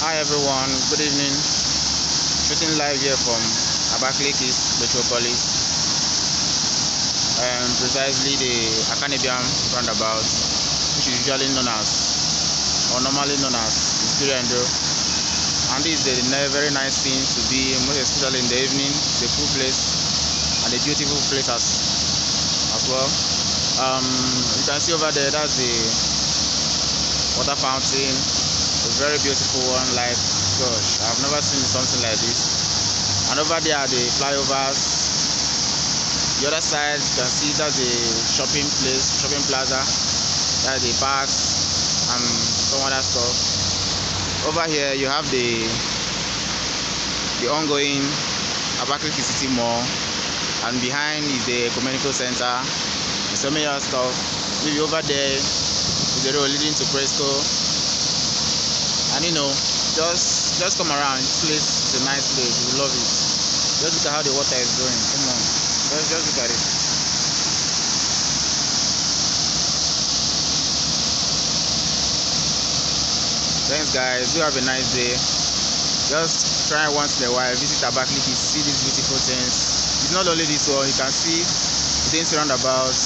Hi everyone, good evening. Shooting live here from Abakaliki Metropolis, precisely the Akanu Ibiam roundabout, which is usually known as, or normally known as, the spera. And this is a very nice thing to be, most especially in the evening. It's a cool place and a beautiful place as well. You can see over there, that's the water fountain. A very beautiful one. Like, gosh, I've never seen something like this. And over there are the flyovers. The other side, you can see that's the shopping plaza. That's the parks and some other stuff. Over here you have the ongoing Abakaliki City Mall, and behind is the community center and so many other stuff. Maybe over there is the road leading to Presco. And just come around. This place is a nice place. You will love it. Just look at how the water is going. Come on, just look at it. Thanks guys, do have a nice day. Just try once in a while, visit Abakaliki, see these beautiful things. It's not only this one, you can see things roundabout,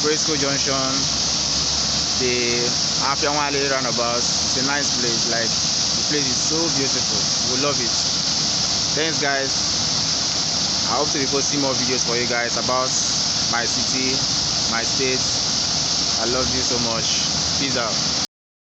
Presco junction, the Afianwale roundabout. It's a nice place. Like, the place is so beautiful. We love it. Thanks guys. I hope to be posting more videos for you guys about my city, my state. I love you so much. Peace out.